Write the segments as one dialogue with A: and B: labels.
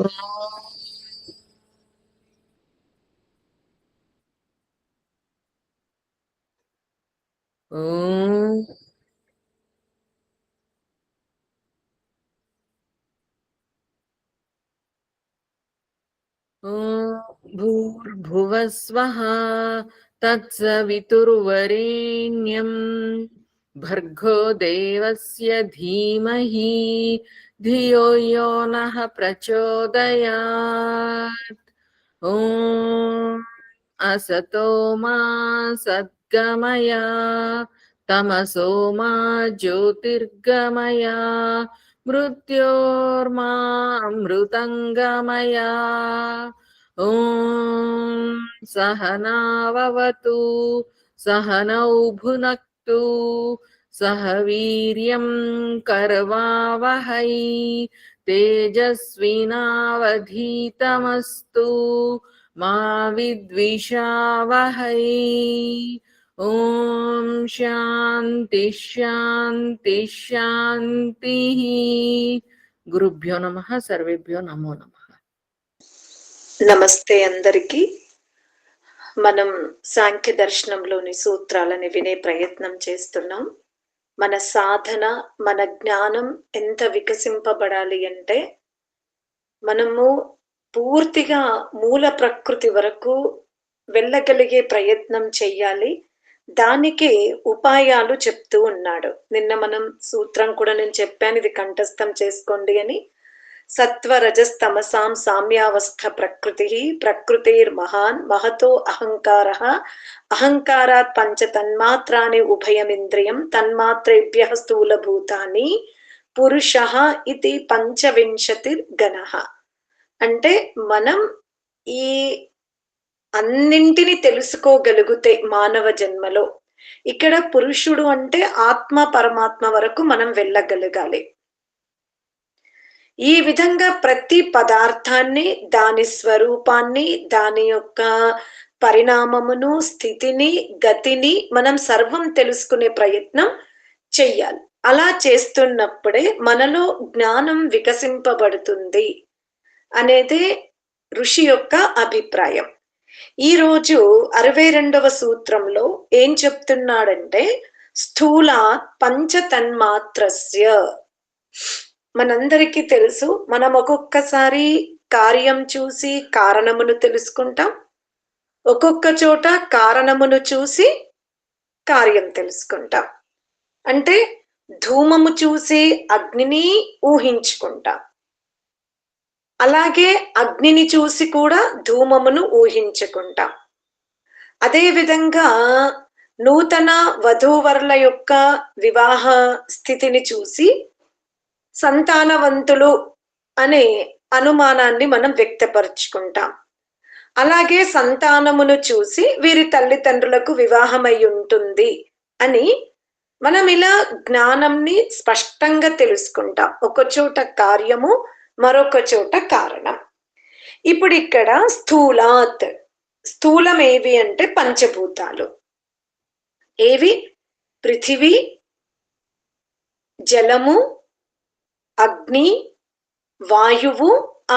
A: ఓం భూర్భువస్వః తత్సవితుర్వరేణ్యం భర్గో దేవస్య ధీమహి ధియో యో నః ప్రచోదయాత్. ఓం అసతో మా సద్గమయ తమసో మా జ్యోతిర్గమయ మృత్యోర్మా అమృతంగమయ. ఓం సహనావవతు సహనౌ భునక్తు సహ వీర్యం కర్వావహై తేజస్వినావధీతమస్తు మా విద్విషావహై. ఓం శాంతి శాంతి శాంతి. గురుభ్యో నమః. సర్వేభ్యో నమో నమః.
B: నమస్తే అందరికీ. మనం సాంఖ్య దర్శనంలోని సూత్రాలని వినే ప్రయత్నం చేస్తున్నాం. మన సాధన, మన జ్ఞానం ఎంత వికసింపబడాలి అంటే మనము పూర్తిగా మూల ప్రకృతి వరకు వెళ్ళగలిగే ప్రయత్నం చెయ్యాలి. దానికి ఉపాయాలు చెప్తూ ఉన్నాడు. నిన్న మనం సూత్రం కూడా నేను చెప్పాను, ఇది కంఠస్థం చేసుకోండి అని. సత్వరజస్తమసాం సామ్యావస్థ ప్రకృతి ప్రకృతిర్మహాన్ మహతో అహంకారః అహంకారాత్ పంచ తన్మాత్రాని ఉభయమింద్రియం తన్మాత్రేభ్యః స్థూలభూతాని పురుషః ఇది పంచవింశతిర్గణః. అంటే మనం ఈ అన్నింటిని తెలుసుకోగలిగితే మానవ జన్మలో ఇక్కడ పురుషుడు అంటే ఆత్మ పరమాత్మ వరకు మనం వెళ్ళగలగాలి. ఈ విధంగా ప్రతి పదార్థాన్ని, దాని స్వరూపాన్ని, దాని యొక్క పరిణామమును, స్థితిని, గతిని మనం సర్వం తెలుసుకునే ప్రయత్నం చెయ్యాలి. అలా చేస్తున్నప్పుడే మనలో జ్ఞానం వికసింపబడుతుంది అనేదే ఋషి యొక్క అభిప్రాయం. ఈరోజు 62వ సూత్రంలో ఏం చెప్తున్నాడంటే స్థూలాత్ పంచతన్మాత్రస్య. మనందరికీ తెలుసు, మనం ఒక్కొక్కసారి కార్యం చూసి కారణమును తెలుసుకుంటాం, ఒక్కొక్క చోట కారణమును చూసి కార్యం తెలుసుకుంటాం. అంటే ధూమము చూసి అగ్నిని ఊహించుకుంటాం, అలాగే అగ్నిని చూసి కూడా ధూమమును ఊహించుకుంటాం. అదే విధంగా నూతన వధూవరుల యొక్క వివాహ స్థితిని చూసి సంతానవంతులు అనే అనుమానాన్ని మనం వ్యక్తపరుచుకుంటాం. అలాగే సంతానమును చూసి వీరి తల్లిదండ్రులకు వివాహమై ఉంటుంది అని మనం ఇలా జ్ఞానంని స్పష్టంగా తెలుసుకుంటాం. ఒక చోట కార్యము, మరొక చోట కారణం. ఇప్పుడు ఇక్కడ స్థూలాత్, స్థూలం ఏవి అంటే పంచభూతాలు. ఏవి? పృథివీ, జలము, అగ్ని, వాయువు,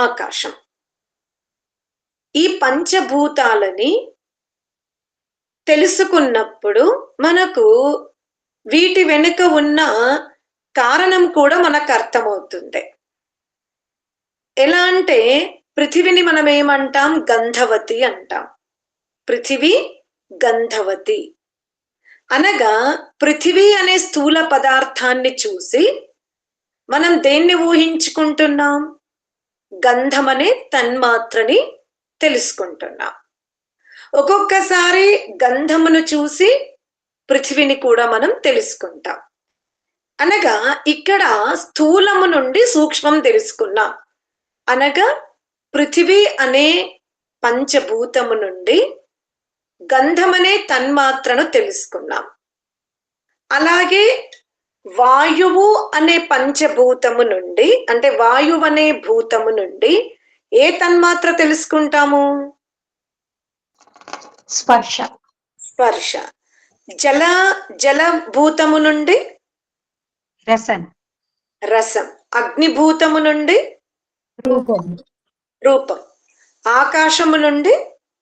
B: ఆకాశం. ఈ పంచభూతాలని తెలుసుకున్నప్పుడు మనకు వీటి వెనుక ఉన్న కారణం కూడా మనకు అర్థమవుతుంది. ఎలా అంటే పృథివిని మనం ఏమంటాం? గంధవతి అంటాం. పృథివీ గంధవతి అనగా పృథివీ అనే స్థూల పదార్థాన్ని చూసి మనం దేన్ని ఊహించుకుంటున్నాం? గంధం అనే తన్మాత్రని తెలుసుకుంటున్నాం. ఒక్కొక్కసారి గంధమును చూసి పృథివిని కూడా మనం తెలుసుకుంటాం. అనగా ఇక్కడ స్థూలము నుండి సూక్ష్మం తెలుసుకున్నాం. అనగా పృథివీ అనే పంచభూతము నుండి గంధమనే తన్మాత్రను తెలుసుకున్నాం. అలాగే వాయువు అనే పంచభూతము నుండి, అంటే వాయువు అనే భూతము నుండి ఏ తన్మాత్ర తెలుసుకుంటాము?
C: స్పర్శ.
B: స్పర్శ. జలభూతము నుండి
C: రసం.
B: రసం. అగ్నిభూతము నుండి
C: రూపం.
B: రూపం. ఆకాశము నుండి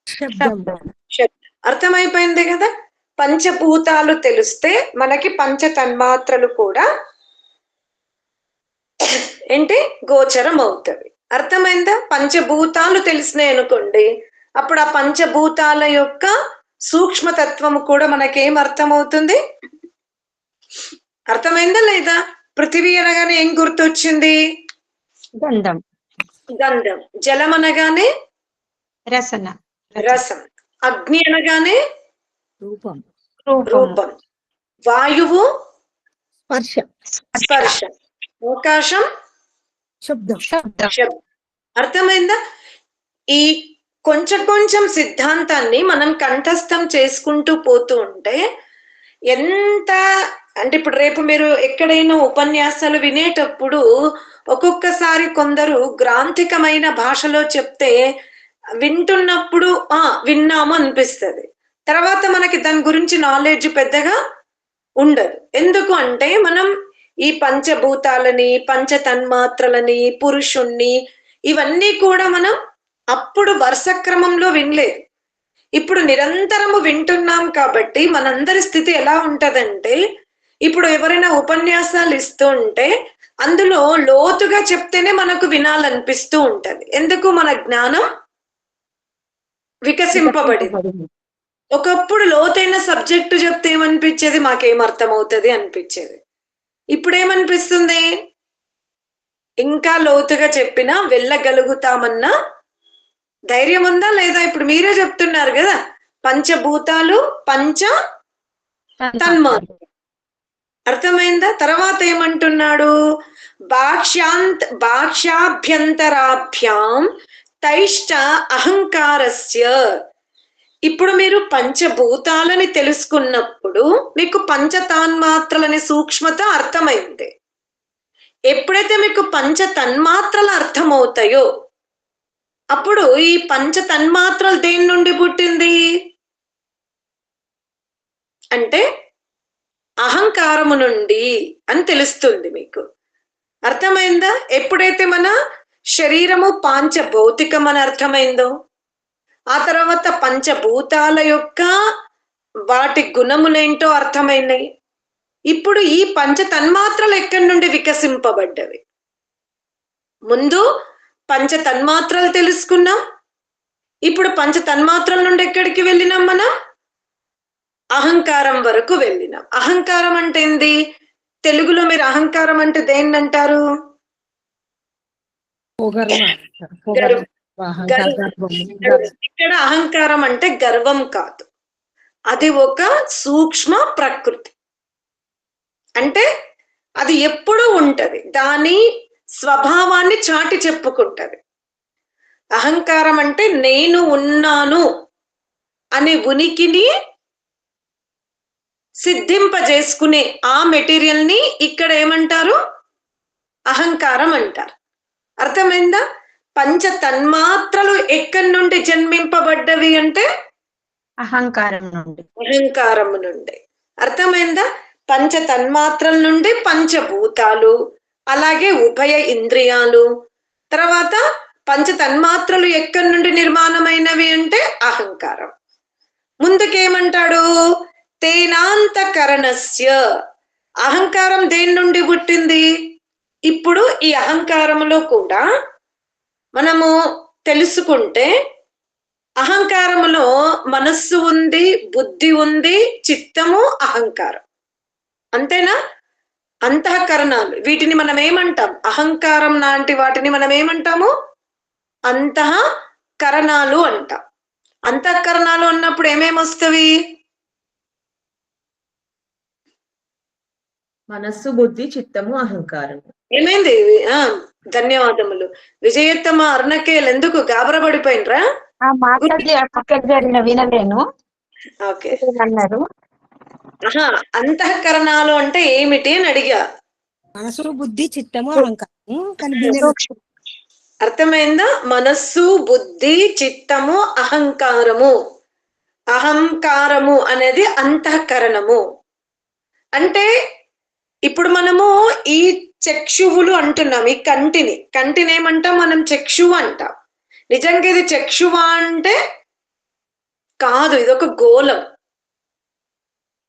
C: శబ్దం.
B: శబ్దం. అర్థమైపోయింది కదా. పంచభూతాలు తెలిస్తే మనకి పంచ తన్మాత్రలు కూడా ఏంటి గోచరం అవుతవి. అర్థమైందా? పంచభూతాలు తెలిసినాయి అనుకోండి, అప్పుడు ఆ పంచభూతాల యొక్క సూక్ష్మతత్వము కూడా మనకేం అర్థమవుతుంది? అర్థమైందా లేదా? పృథివీ అనగానే ఏం గుర్తొచ్చింది?
C: గంధం.
B: గంధం. జలం అనగానే
C: రసన.
B: రసం. అగ్ని అనగానే
C: రూపం.
B: రూపం. వాయువు
C: స్పర్శ.
B: స్పర్శ. ఆకాశం
C: శబ్దం.
B: శబ్దం. అర్థమైందా? ఈ కొంచెం సిద్ధాంతాన్ని మనం కంఠస్థం చేసుకుంటూ పోతూ ఉంటే ఎంత అంటే, ఇప్పుడు రేపు మీరు ఎక్కడైనా ఉపన్యాసాలు వినేటప్పుడు ఒక్కొక్కసారి కొందరు గ్రాంథికమైన భాషలో చెప్తే వింటున్నప్పుడు విన్నాము అనిపిస్తుంది, తర్వాత మనకి దాని గురించి నాలెడ్జ్ పెద్దగా ఉండదు. ఎందుకు అంటే మనం ఈ పంచభూతాలని, పంచ తన్మాత్రలని, పురుషుణ్ణి ఇవన్నీ కూడా మనం అప్పుడు వరుస క్రమంలో వినలేదు. ఇప్పుడు నిరంతరము వింటున్నాం కాబట్టి మనందరి స్థితి ఎలా ఉంటదంటే, ఇప్పుడు ఎవరైనా ఉపన్యాసాలు ఇస్తూ ఉంటే అందులో లోతుగా చెప్తేనే మనకు వినాలనిపిస్తూ ఉంటది. ఎందుకు? మన జ్ఞానం వికసింపబడింది. ఒకప్పుడు లోతైన సబ్జెక్టు చెప్తే ఏమనిపించేది? మాకేం అర్థమవుతుంది అనిపించేది. ఇప్పుడేమనిపిస్తుంది? ఇంకా లోతుగా చెప్పినా వెళ్ళగలుగుతామన్న ధైర్యం ఉందా లేదా? ఇప్పుడు మీరే చెప్తున్నారు కదా, పంచభూతాలు పంచ తన్మాత్రలు. అర్థమైందా? తర్వాత ఏమంటున్నాడు? బాహ్యాభ్యంతరాభ్యాం తైష్ట అహంకారస్య. ఇప్పుడు మీరు పంచభూతాలని తెలుసుకున్నప్పుడు మీకు పంచతన్మాత్రలని సూక్ష్మత అర్థమైంది. ఎప్పుడైతే మీకు పంచ తన్మాత్రలు అర్థమవుతాయో అప్పుడు ఈ పంచ తన్మాత్రలు దేని నుండి పుట్టింది అంటే అహంకారము నుండి అని తెలుస్తుంది మీకు. అర్థమైందా? ఎప్పుడైతే మన శరీరము పాంచభౌతికం అని అర్థమైందో, ఆ తర్వాత పంచభూతాల యొక్క వాటి గుణములేంటో అర్థమైనాయి. ఇప్పుడు ఈ పంచ తన్మాత్రలు ఎక్కడి నుండి వికసింపబడ్డవి? ముందు పంచ తన్మాత్రలు తెలుసుకున్నాం, ఇప్పుడు పంచ తన్మాత్రల నుండి ఎక్కడికి వెళ్ళినాం? మనం అహంకారం వరకు వెళ్ళినాం. అహంకారం అంటే ఏంది? తెలుగులో మీరు అహంకారం అంటే దేన్ని అంటారు? ఇక్కడ అహంకారం అంటే గర్వం కాదు, అది ఒక సూక్ష్మ ప్రకృతి. అంటే అది ఎప్పుడూ ఉంటది, దాని స్వభావాన్ని చాటి చెప్పుకుంటది. అహంకారం అంటే నేను ఉన్నాను అనే ఉనికిని సిద్ధింపజేసుకునే ఆ మెటీరియల్ ని ఇక్కడ ఏమంటారు? అహంకారం అంటారు. అర్థమైందా? పంచ తన్మాత్రలు ఎక్కడి నుండి జన్మింపబడ్డవి అంటే
C: అహంకారం నుండి.
B: అహంకారము నుండి. అర్థమైందా? పంచ తన్మాత్రల నుండి పంచభూతాలు, అలాగే ఉభయ ఇంద్రియాలు. తర్వాత పంచ తన్మాత్రలు ఎక్కడి నుండి నిర్మాణమైనవి అంటే అహంకారం. ముందుకేమంటాడు? తేనాంతకరణస్య. అహంకారం దేని నుండి పుట్టింది? ఇప్పుడు ఈ అహంకారములో కూడా మనము తెలుసుకుంటే అహంకారములో మనస్సు ఉంది, బుద్ధి ఉంది, చిత్తము, అహంకారం. అంతేనా? అంతఃకరణాలు. వీటిని మనం ఏమంటాం? అహంకారం లాంటి వాటిని మనం ఏమంటాము? అంతఃకరణాలు అంటాం. అంతఃకరణాలు అన్నప్పుడు ఏమేమి వస్తవి?
D: మనస్సు, బుద్ధి, చిత్తము, అహంకారం.
B: ఏమైంది? ధన్యవాదములు విజయత్తమ్మ. అరుణకేలు ఎందుకు గాబరపడిపోయినరా?
C: వినలేను.
B: ఓకే.
C: అన్నారు.
B: అంతఃకరణాలు అంటే ఏమిటి అని అడిగా.
E: మనసు, బుద్ధి, చిత్తము, అహంకారం.
B: అర్థమైందా? మనస్సు, బుద్ధి, చిత్తము, అహంకారము. అహంకారము అనేది అంతఃకరణము. అంటే ఇప్పుడు మనము ఈ చక్షువులు అంటున్నాం, ఈ కంటిని ఏమంటాం మనం? చక్షువు అంటాం. నిజంగా ఇది చక్షువా అంటే కాదు, ఇది ఒక గోళం.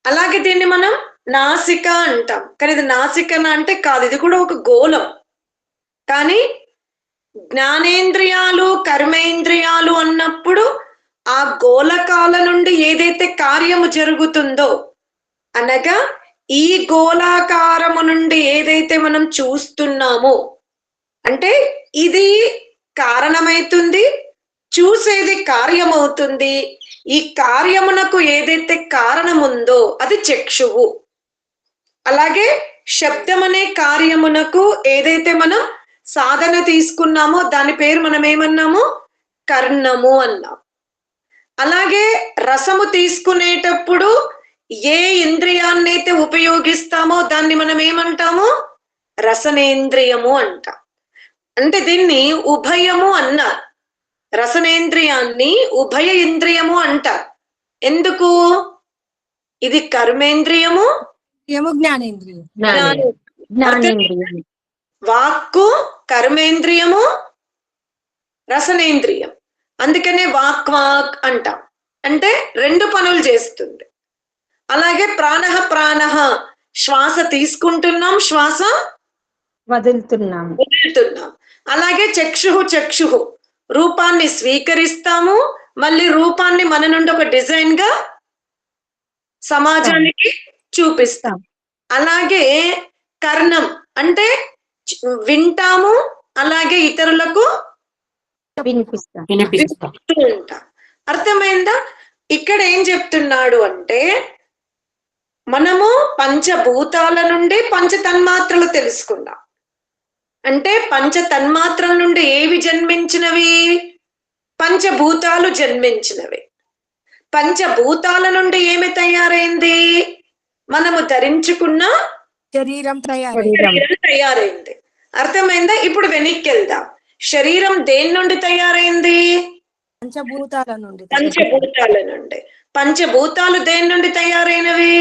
B: అలాగే దీన్ని మనం నాసిక అంటాం, కానీ ఇది నాసికన అంటే కాదు, ఇది కూడా ఒక గోళం. కానీ జ్ఞానేంద్రియాలు కర్మేంద్రియాలు అన్నప్పుడు ఆ గోళకాల నుండి ఏదైతే కార్యము జరుగుతుందో, అనగా ఈ గోళాకారము నుండి ఏదైతే మనం చూస్తున్నామో, అంటే ఇది కారణమైతుంది, చూసేది కార్యమవుతుంది. ఈ కార్యమునకు ఏదైతే కారణముందో అది చక్షువు. అలాగే శబ్దం అనే కార్యమునకు ఏదైతే మనం సాధన తీసుకున్నామో దాని పేరు మనం ఏమన్నాము? కర్ణము అన్నాం. అలాగే రసము తీసుకునేటప్పుడు ఏ ఇంద్రియాన్నైతే ఉపయోగిస్తామో దాన్ని మనం ఏమంటాము? రసనేంద్రియము అంటాం. అంటే దీన్ని ఉభయము అన్నారు. రసనేంద్రియాన్ని ఉభయ ఇంద్రియము అంటారు. ఎందుకు? ఇది కర్మేంద్రియము,
E: ఏమో జ్ఞానేంద్రియం.
C: జ్ఞానేంద్రియం.
B: వాక్కు కర్మేంద్రియము, రసనేంద్రియం. అందుకనే వాక్ వాక్ అంటాం, అంటే రెండు పనులు చేస్తుంది. అలాగే ప్రాణః శ్వాస తీసుకుంటున్నాం, శ్వాస
C: వదులుతున్నాం.
B: వదులుతున్నాం. అలాగే చక్షు రూపాన్ని స్వీకరిస్తాము, మళ్ళీ రూపాన్ని మన నుండి ఒక డిజైన్ గా సమాజానికి చూపిస్తాం. అలాగే కర్ణం అంటే వింటాము, అలాగే ఇతరులకు
C: వినిపిస్తాం.
B: వినిపిస్తూ ఉంటాం. అర్థమైందా? ఇక్కడ ఏం చెప్తున్నాడు అంటే మనము పంచభూతాల నుండి పంచ తన్మాత్రలు తెలుసుకున్నాం. అంటే పంచ తన్మాత్రల నుండి ఏవి జన్మించినవి? పంచభూతాలు జన్మించినవి. పంచభూతాల నుండి ఏమి తయారైంది? మనము ధరించుకున్న
E: శరీరం
B: తయారైంది. అర్థమైందా? ఇప్పుడు వెనక్కి వెళ్దాం. శరీరం దేని నుండి తయారైంది?
E: పంచభూతాల నుండి.
B: పంచభూతాల నుండి. పంచభూతాలు దేని నుండి తయారైనవి?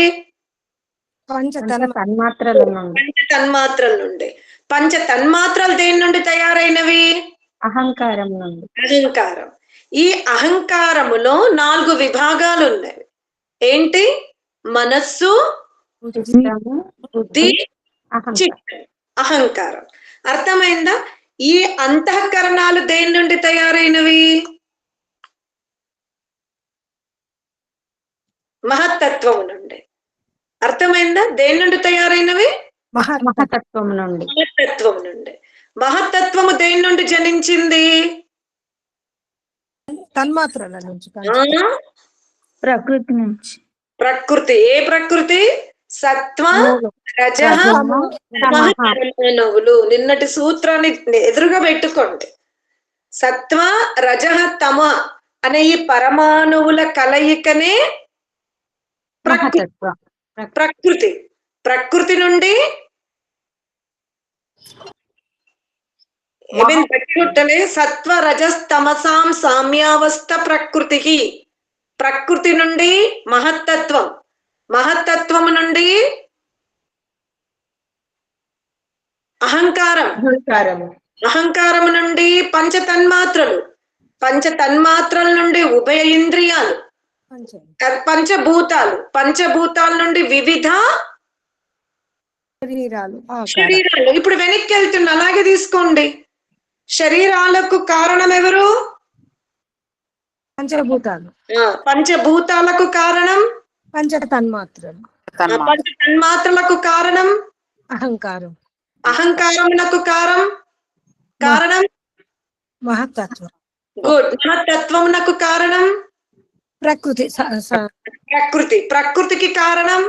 C: తన్మాత్రల నుండి.
B: పంచ తన్మాత్రల నుండి. పంచ తన్మాత్రలు దేని నుండి తయారైనవి?
C: అహంకారం నుండి.
B: అహంకారం. ఈ అహంకారములో 4 విభాగాలు ఉన్నాయి. ఏంటి? మనస్సు, బుద్ధి, చిత్తం, అహంకారం. అర్థమైందా? ఈ అంతఃకరణాలు దేని నుండి తయారైనవి? మహత్తత్వం నుండి. అర్థమైందా? దేని నుండి తయారైనవి?
C: మహతత్వం నుండి.
B: మహత్తత్వం నుండి. మహత్తత్వము దేని నుండి జనించింది?
E: తన్మాత్రల నుంచి.
C: ప్రకృతి నుంచి.
B: ప్రకృతి. ఏ ప్రకృతి? సత్వ రజః తమః పరమాణువులు. నిన్నటి సూత్రాన్ని ఎదురుగా పెట్టుకోండి. సత్వ రజః తమ అనే ఈ పరమాణువుల కలయికనే ప్రకృతి. ప్రకృతి నుండి ఏమేమి పెట్టుకుంటలే? సత్వ రజస్తమసాం సామ్యావస్థ ప్రకృతికి. ప్రకృతి నుండి మహత్తత్వం, మహత్తత్వం నుండి అహంకారం, అహంకారం నుండి పంచతన్మాత్రలు, పంచతన్మాత్రల నుండి ఉభయ ఇంద్రియాలు, పంచభూతాలు, పంచభూతాల నుండి వివిధ శరీరాలు. ఇప్పుడు వెనక్కి వెళ్తున్నా, అలాగే తీసుకోండి. శరీరాలకు కారణం ఎవరు?
E: పంచభూతాలు.
B: పంచభూతాలకు కారణం
E: పంచ తన్మాత్రలు.
B: పంచ తన్మాత్రలకు కారణం
E: అహంకారం.
B: అహంకారమునకు కారణం
E: మహత్తత్వం.
B: గుడ్. మహత్తత్వమునకు కారణం
E: ప్రకృతి.
B: ప్రకృతి. ప్రకృతికి కారణం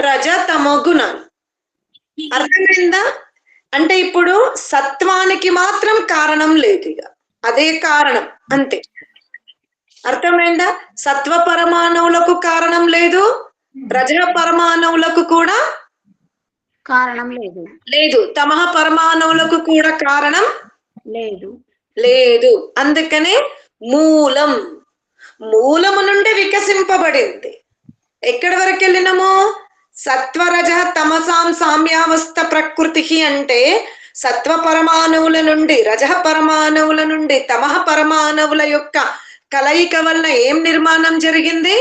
B: రజ తమో గుణాలు. అర్థమైందా? అంటే ఇప్పుడు సత్వానికి మాత్రం కారణం లేదు, ఇక అదే కారణం అంతే. అర్థమైందా? సత్వ పరమాణువులకు కారణం లేదు, రజ పరమాణువులకు కూడా
C: కారణం లేదు.
B: లేదు, తమః పరమాణువులకు కూడా కారణం
C: లేదు.
B: లేదు. అందుకనే మూలం, మూలము నుండి వికసింపబడింది. ఎక్కడి వరకు వెళ్ళినాము? సత్వరజ తమసాం సామ్యావస్థ ప్రకృతికి అంటే సత్వ పరమాణువుల నుండి రజః పరమాణువుల నుండి తమః పరమాణువుల యొక్క కలయిక వలన ఏం నిర్మాణం జరిగింది?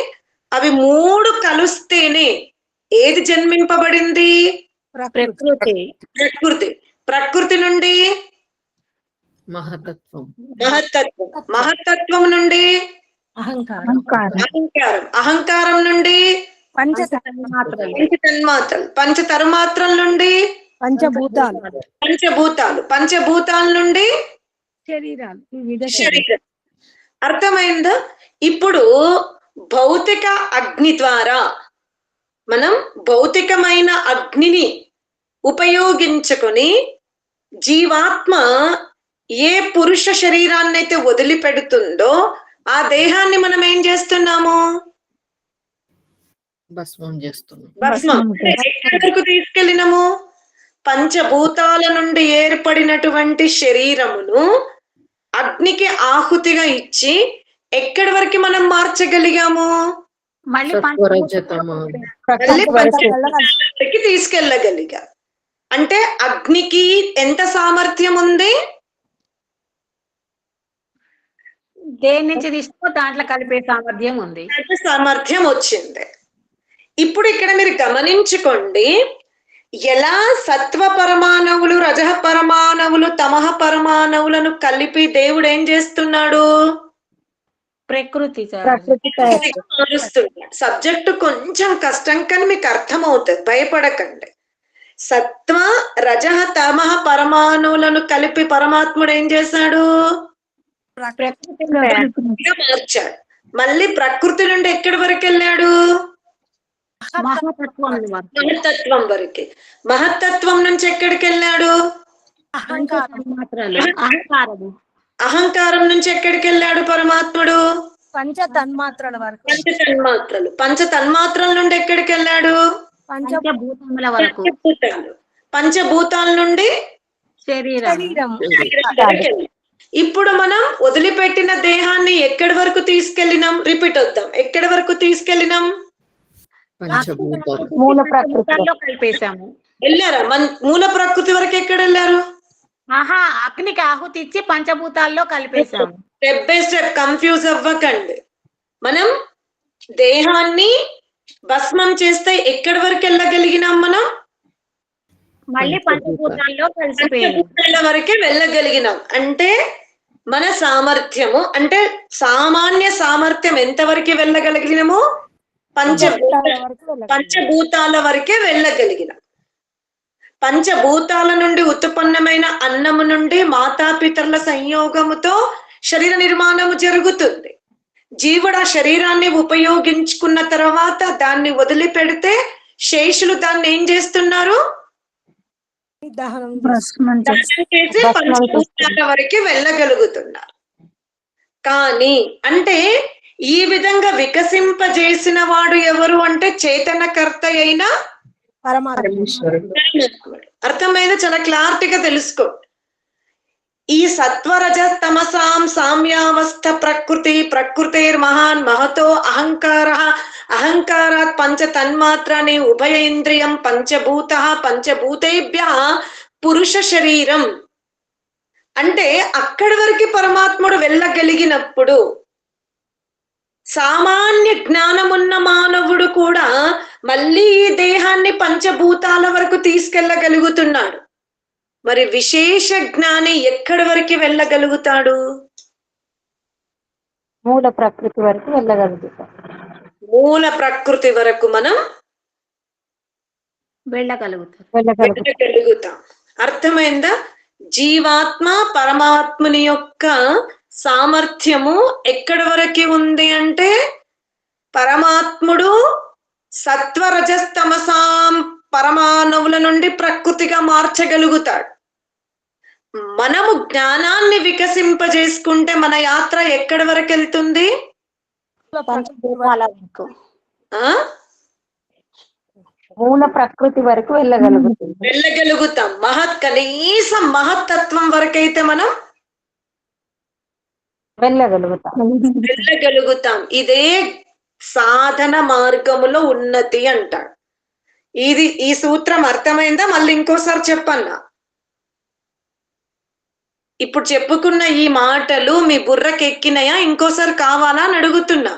B: అవి మూడు కలుస్తేనే ఏది జన్మింపబడింది?
C: ప్రకృతి.
B: ప్రకృతి. ప్రకృతి నుండి
A: మహతత్వం.
B: మహత్తత్వం. మహత్తత్వం నుండి
E: అహంకారం.
B: అహంకారం. అహంకారం నుండి
C: పంచతన్మాత్రలు.
B: పంచతన్మాత్రలు. పంచతన్మాత్రల నుండి
E: పంచభూతాలు.
B: పంచభూతాలు. పంచభూతాల నుండి
E: శరీరాలు. వివిధ
B: శరీరం. అర్థమైందా? ఇప్పుడు భౌతిక అగ్ని ద్వారా మనం భౌతికమైన అగ్నిని ఉపయోగించుకొని జీవాత్మ ఏ పురుష శరీరాన్ని అయితే వదిలిపెడుతుందో ఆ దేహాన్ని మనం ఏం చేస్తున్నాము?
A: భస్మం చేస్తున్నాం.
B: భస్మం. ఎక్కడి వరకు తీసుకెళ్ళినాము? పంచభూతాల నుండి ఏర్పడినటువంటి శరీరమును అగ్నికి ఆహుతిగా ఇచ్చి ఎక్కడి వరకు మనం మార్చగలిగాము?
C: మళ్ళీ
A: సత్వరజతము.
B: మళ్ళీ పంచభూతాలకి తీసుకెళ్ళగలిగా. అంటే అగ్నికి ఎంత సామర్థ్యం ఉంది?
C: దేని నుంచి తీసుకో దాంట్లో కలిపే సామర్థ్యం ఉంది.
B: అంత సామర్థ్యం వచ్చింది. ఇప్పుడు ఇక్కడ మీరు గమనించుకోండి, ఎలా సత్వ పరమాణువులు రజః పరమాణువులు తమః పరమాణువులను కలిపి దేవుడు ఏం చేస్తున్నాడు?
C: ప్రకృతి
B: మారుస్తున్నాడు. సబ్జెక్టు కొంచెం కష్టం కానీ మీకు అర్థమవుతుంది, భయపడకండి. సత్వ రజః తమః పరమాణువులను కలిపి పరమాత్ముడు ఏం చేశాడు? మార్చాడు. మళ్ళీ ప్రకృతి నుండి ఎక్కడి వరకు వెళ్ళాడు? మహత్తత్వం వరకు. మహత్తత్వం నుంచి ఎక్కడికి వెళ్ళాడు? అహంకారం నుంచి ఎక్కడికి వెళ్ళాడు పరమాత్ముడు?
E: పంచతన్మాత్రల వరకు.
B: పంచతన్మాత్రలు. పంచతన్మాత్రల నుండి ఎక్కడికి వెళ్ళాడు?
C: పంచభూతముల వరకు.
B: పంచభూతాల నుండి
E: శరీరం.
B: ఇప్పుడు మనం వదిలిపెట్టిన దేహాన్ని ఎక్కడి వరకు తీసుకెళ్ళినాం? రిపీట్ వద్దాం. ఎక్కడి వరకు తీసుకెళ్ళినాం?
A: పంచభూతాలు.
C: మూల ప్రకృతిలో కలిపేశాము.
B: వెళ్ళారా? మూల ప్రకృతి వరకు ఎక్కడ వెళ్ళారు?
C: ఆహా, అగ్నికి ఆహుతి ఇచ్చి పంచభూతాల్లో కలిపేశాము.
B: స్టెప్ బై స్టెప్, కన్ఫ్యూజ్ అవ్వకండి. మనం దేహాన్ని భస్మం చేస్తే ఎక్కడి వరకు వెళ్ళగలిగినాం? మనం
C: మళ్ళీ పంచభూతాల్లో కలిసిపోయాము.
B: పంచభూతాల వరకే వెళ్ళగలిగినాం. అంటే మన సామర్థ్యము, అంటే సామాన్య సామర్థ్యం ఎంతవరకు వెళ్ళగలిగినాము? పంచభూతాల వరకే వెళ్ళగలిగినాం. పంచభూతాల నుండి ఉత్పన్నమైన అన్నము నుండి మాతాపితరుల సంయోగముతో శరీర నిర్మాణము జరుగుతుంది. జీవుడు ఆ శరీరాన్ని ఉపయోగించుకున్న తర్వాత దాన్ని వదిలిపెడితే శేషులు దాన్ని ఏం చేస్తున్నారు?
E: దహనం
B: చేసి పంచభూతాల వరకు వెళ్ళగలుగుతున్నారు. కానీ అంటే ఈ విధంగా వికసింపజేసిన వాడు ఎవరు అంటే చేతనకర్త అయిన
E: పరమాత్మ.
B: అర్థమైంది? చాలా క్లారిటీగా తెలుసుకో. ఈ సత్వరజ తమసాం సామ్యావస్థ ప్రకృతి ప్రకృతిర్ మహాన్ మహతో అహంకార అహంకారాత్ పంచ తన్మాత్రాన్ని ఉభయ ఇంద్రియం పంచభూత పంచభూతేభ్య పురుష శరీరం. అంటే అక్కడి వరకు పరమాత్ముడు వెళ్ళగలిగినప్పుడు సామాన్య జ్ఞానమున్న మానవుడు కూడా మళ్ళీ ఈ దేహాన్ని పంచభూతాల వరకు తీసుకెళ్ళగలుగుతున్నాడు. మరి విశేష జ్ఞాని ఎక్కడి వరకు వెళ్ళగలుగుతాడు?
C: మూల ప్రకృతి వరకు వెళ్ళగలుగుతాం.
B: మూల ప్రకృతి వరకు మనం వెళ్ళగలుగుతాం. అర్థమైందా? జీవాత్మ పరమాత్ముని యొక్క సామర్థ్యము ఎక్కడి వరకు ఉంది అంటే పరమాత్ముడు సత్వరజస్తమసాం పరమాణువుల నుండి ప్రకృతిగా మార్చగలుగుతాడు. మనము జ్ఞానాన్ని వికసింపజేసుకుంటే మన యాత్ర ఎక్కడి వరకు వెళ్తుంది?
C: మూల ప్రకృతి వరకు వెళ్ళగలుగుతాం.
B: కనీసం మహత్తత్వం వరకైతే మనం వెళ్ళగలుగుతాం. ఇదే సాధన మార్గములో ఉన్నతి అంటాడు. ఈ సూత్రం అర్థమైందా? మళ్ళీ ఇంకోసారి చెప్పన్నా. ఇప్పుడు చెప్పుకున్న ఈ మాటలు మీ బుర్రకెక్కినాయా, ఇంకోసారి కావాలా అని అడుగుతున్నా.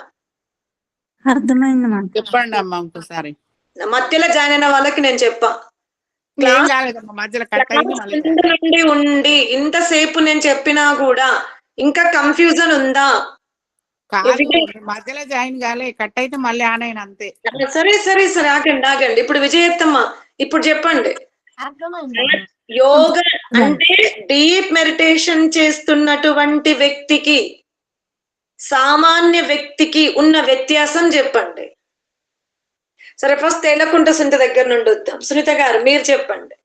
F: అర్థమైందమ్మా.
G: చెప్పండి అమ్మా ఇంకోసారి.
B: మధ్యలో జాయిన్ అయిన వాళ్ళకి నేను చెప్పా,
G: ఏం కాలేదమ్మా, మధ్యలో కట్ అయింది మళ్ళీ.
B: నుండి ఉండి ఇంతసేపు నేను చెప్పినా కూడా ఇంకా కన్ఫ్యూజన్ ఉందా?
G: కాదు, మధ్యలో జాయిన్ కాలే, కట్ అయితే మళ్ళీ ఆన్ అయిన అంతే.
B: సరే సరే సరే, ఆగండి. ఇప్పుడు విజయత్తమ్మ ఇప్పుడు చెప్పండి. యోగా అంటే డీప్ మెడిటేషన్ చేస్తున్నటువంటి వ్యక్తికి, సామాన్య వ్యక్తికి ఉన్న వ్యత్యాసం చెప్పండి. సరే, ఫస్ట్ తేలకుంట సునీత దగ్గర నుండి వద్దాం. సునీత గారు మీరు చెప్పండి.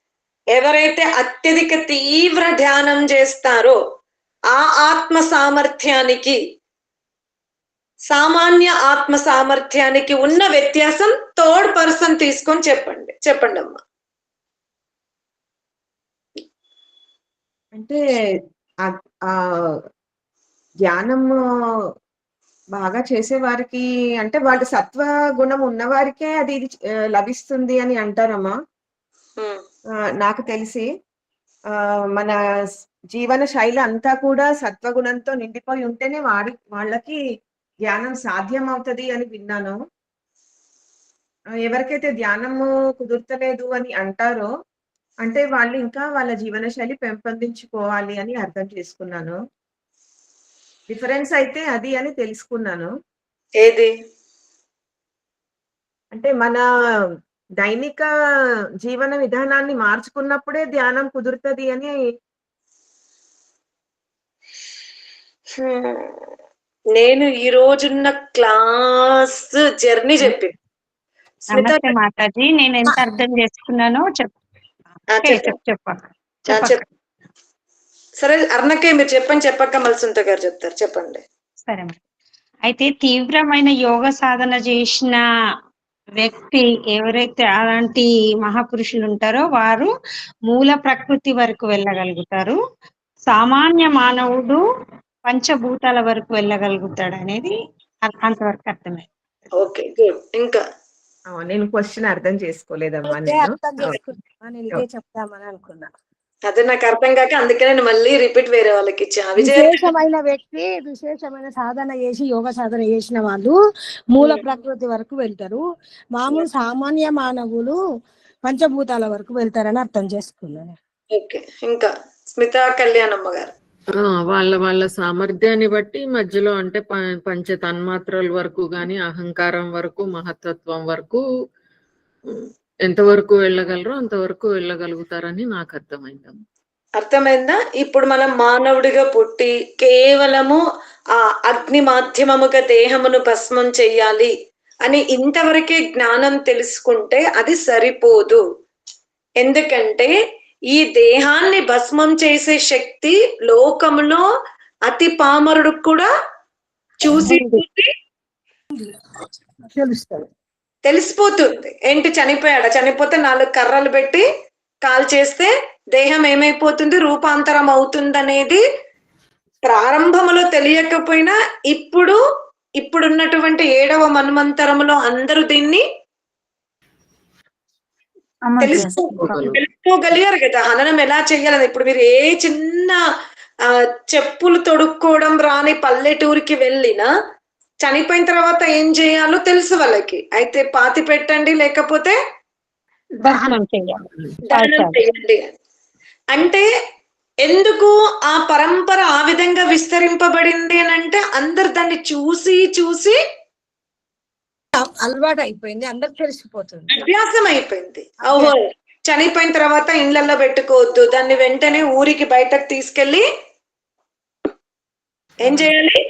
B: ఎవరైతే అత్యధిక తీవ్ర ధ్యానం చేస్తారో ఆ ఆత్మ సామర్థ్యానికి, సామాన్య ఆత్మ సామర్థ్యానికి ఉన్న వ్యత్యాసం థర్డ్ పర్సన్ తీసుకొని చెప్పండి అమ్మా.
D: అంటే ఆ ధ్యానం బాగా చేసే వారికి, అంటే వాళ్ళ సత్వ గుణం ఉన్న వారికే అది లభిస్తుంది అని అంటారమ్మా. నాకు తెలిసి మన జీవన శైలి అంతా కూడా సత్వగుణంతో నిండిపోయి ఉంటేనే వాళ్ళకి ధ్యానం సాధ్యం అవుతుంది అని విన్నాను. ఎవరికైతే ధ్యానము కుదుర్తలేదు అని అంటారో అంటే వాళ్ళు ఇంకా వాళ్ళ జీవన శైలి పెంపొందించుకోవాలి అని అర్థం చేసుకున్నాను. డిఫరెన్స్ అయితే అది అని తెలుసుకున్నాను.
B: ఏది
D: అంటే మన దైనిక జీవన విధానాన్ని మార్చుకున్నప్పుడే ధ్యానం కుదురుతుంది అని.
B: నేను ఈ రోజున్న క్లాస్ జర్నీ చెప్పింది.
F: నమస్తే మాతాజీ, నేను ఎంత అర్థం చేసుకున్నానో చెప్పక్క.
B: సరే అర్ణకే మీరు చెప్పక్క మళ్ళీ సునీత గారు చెప్తారు. చెప్పండి.
F: సరే, అయితే తీవ్రమైన యోగ సాధన చేసిన వ్యక్తి ఎవరైతే అలాంటి మహాపురుషులు ఉంటారో వారు మూల ప్రకృతి వరకు వెళ్ళగలుగుతారు. సామాన్య మానవుడు పంచభూతాల వరకు వెళ్ళగలుగుతాడు అనేది అంతవరకు అర్థమైంది.
B: Okay, good. ఇంకా
D: నేను క్వశ్చన్ అర్థం చేసుకోలేదమ్మా.
E: నేను ఇదే చెప్తామని అనుకున్నా.
B: అదే నాకు అర్థం కాక అందుకే నేను మళ్ళీ రిపీట్ వేరే వాళ్ళకి ఇచ్చా.
E: విశేషమైన వ్యక్తి విశేషమైన సాధన చేసి యోగ సాధన చేసిన వాళ్ళు మూల ప్రకృతి వరకు వెళ్తారు. మామూలు సామాన్య మానవులు పంచభూతాల వరకు వెళ్తారని అర్థం చేసుకున్నాను.
B: ఓకే, ఇంకా స్మితా కళ్యాణమ్మ గారు.
A: వాళ్ళ సామర్థ్యాన్ని బట్టి మధ్యలో అంటే పంచ తన్మాత్రల వరకు గాని, అహంకారం వరకు, మహత్తత్వం వరకు ఎంతవరకు వెళ్ళగలరో అంతవరకు వెళ్ళగలుగుతారని నాకు
B: అర్థమైందా? ఇప్పుడు మనం మానవుడిగా పుట్టి కేవలము ఆ అగ్ని మాధ్యమముగా దేహమును భస్మం చెయ్యాలి అని ఇంతవరకే జ్ఞానం తెలుసుకుంటే అది సరిపోదు. ఎందుకంటే ఈ దేహాన్ని భస్మం చేసే శక్తి లోకములో అతి పామరుడు కూడా చూసి తెలిసిపోతుంది. ఏంటి, చనిపోతే 4 కర్రలు పెట్టి కాల్ చేస్తే దేహం ఏమైపోతుంది, రూపాంతరం అవుతుందనేది ప్రారంభంలో తెలియకపోయినా ఇప్పుడున్నటువంటి 7వ మన్వంతరంలో అందరూ దీన్ని తెలుసుకోగలిగారు కదా, హననం ఎలా చెయ్యాలని. ఇప్పుడు మీరు ఏ చిన్న చెప్పులు తొడుక్కోవడం రాని పల్లెటూరికి వెళ్ళినా చనిపోయిన తర్వాత ఏం చేయాలో తెలుసు వాళ్ళకి. అయితే పాతి పెట్టండి, లేకపోతే దహనం చేయండి. అంటే ఎందుకు ఆ పరంపర ఆ విధంగా విస్తరింపబడింది అని అంటే అందరు దాన్ని చూసి
E: అలవాటు అయిపోయింది, అందరు తెలిసిపోతుంది,
B: అభ్యాసం అయిపోయింది. ఓహో, చనిపోయిన తర్వాత ఇండ్లలో పెట్టుకోవద్దు, దాన్ని వెంటనే ఊరికి బయటకు తీసుకెళ్లి ఏం చేయాలి,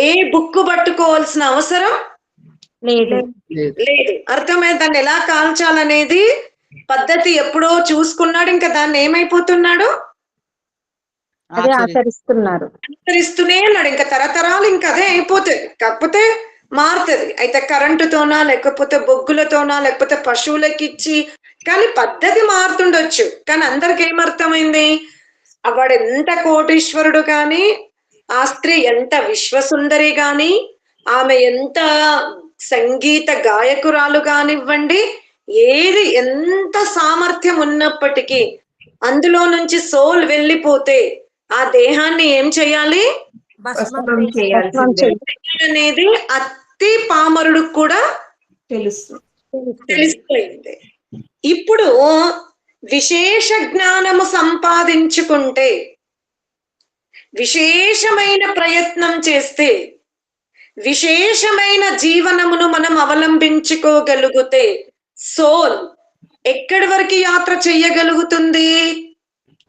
B: ఏ బుక్ పట్టుకోవాల్సిన అవసరం లేదు. అర్థమైంది? దాన్ని ఎలా కాల్చాలనేది పద్ధతి ఎప్పుడో చూసుకున్నాడు, ఇంకా దాన్ని ఏమైపోతున్నాడు, ఆచరిస్తూనే ఉన్నాడు. ఇంకా తరతరాలు ఇంకా అదే అయిపోతుంది. కాకపోతే మారుతుంది. అయితే కరెంటుతోనా, లేకపోతే బొగ్గులతోనా, లేకపోతే పశువులకి ఇచ్చి, కానీ పద్ధతి మారుతుండొచ్చు. కానీ అందరికి ఏమర్థమైంది, వాడు ఎంత కోటీశ్వరుడు కానీ, ఆ స్త్రీ ఎంత విశ్వసుందరి గాని, ఆమె ఎంత సంగీత గాయకురాలు కానివ్వండి, ఏది ఎంత సామర్థ్యం ఉన్నప్పటికీ అందులో నుంచి సోల్ వెళ్ళిపోతే ఆ దేహాన్ని ఏం చేయాలి
D: భస్మం చేయాల్సిందే
B: అనేది అతి పామరుడు కూడా
D: తెలుసు.
B: తెలిసిపోయింది. ఇప్పుడు విశేష జ్ఞానము సంపాదించుకుంటే, విశేషమైన ప్రయత్నం చేస్తే, విశేషమైన జీవనమును మనం అవలంబించుకోగలిగితే సోల్ ఎక్కడి వరకు యాత్ర చెయ్యగలుగుతుంది?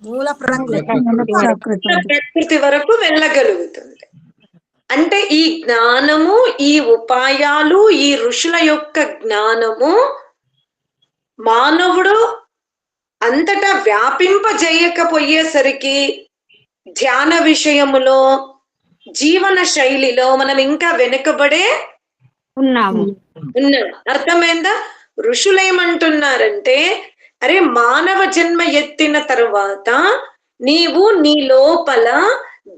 E: మూల ప్రకృతి
B: వరకు వెళ్ళగలుగుతుంది. అంటే ఈ జ్ఞానము, ఈ ఉపాయాలు, ఈ ఋషుల యొక్క జ్ఞానము మానవుడు అంతటా వ్యాపింపజేయకపోయేసరికి ధ్యాన విషయములో, జీవన శైలిలో మనం ఇంకా వెనుకబడే
F: ఉన్నాము.
B: ఉన్నాం. అర్థమైందా? ఋషులేమంటున్నారంటే, అరే మానవ జన్మ ఎత్తిన తరువాత నీవు నీ లోపల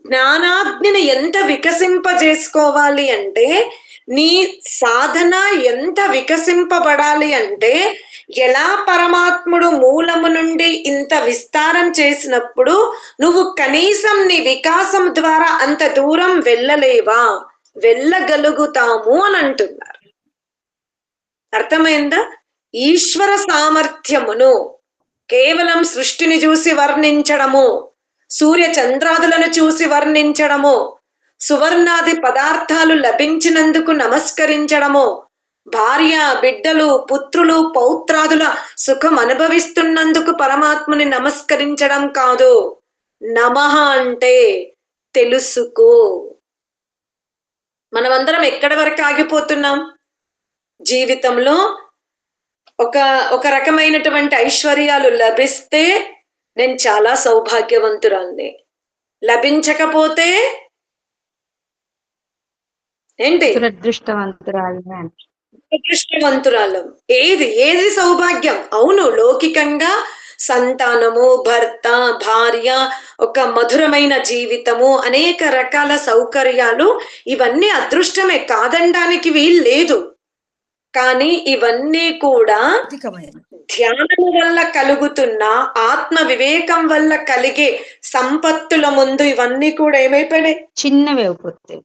B: జ్ఞానాగ్నిని ఎంత వికసింపజేసుకోవాలి అంటే, నీ సాధన ఎంత వికసింపబడాలి అంటే, ఎలా పరమాత్ముడు మూలము నుండి ఇంత విస్తారం చేసినప్పుడు నువ్వు కనీసం నీ వికాసం ద్వారా అంత దూరం వెళ్ళలేవా? వెళ్ళగలుగుతాము అని అంటున్నారు. అర్థమైందా? ఈశ్వర సామర్థ్యమును కేవలం సృష్టిని చూసి వర్ణించడము, సూర్య చంద్రాదులను చూసి వర్ణించడము, సువర్ణాది పదార్థాలు లభించినందుకు నమస్కరించడము, భార్య బిడ్డలు పుత్రులు పౌత్రాదుల సుఖం అనుభవిస్తున్నందుకు పరమాత్మని నమస్కరించడం కాదు. నమః అంటే తెలుసుకో. మనమందరం ఎక్కడి వరకు ఆగిపోతున్నాం? జీవితంలో ఒక రకమైనటువంటి ఐశ్వర్యాలు లభిస్తే నేను చాలా సౌభాగ్యవంతురాల్ని, లభించకపోతే ఏంటి? అదృష్టవంతురాలం. ఏది సౌభాగ్యం? అవును, లౌకికంగా సంతానము, భర్త, భార్య, ఒక మధురమైన జీవితము, అనేక రకాల సౌకర్యాలు, ఇవన్నీ అదృష్టమే, కాదనడానికి వీలు లేదు. కానీ ఇవన్నీ కూడా ధ్యానం వల్ల కలుగుతున్న ఆత్మ వివేకం వల్ల కలిగే సంపత్తుల ముందు ఇవన్నీ కూడా ఏమైపోయినాయి?
F: చిన్నవి అయిపోతాయి.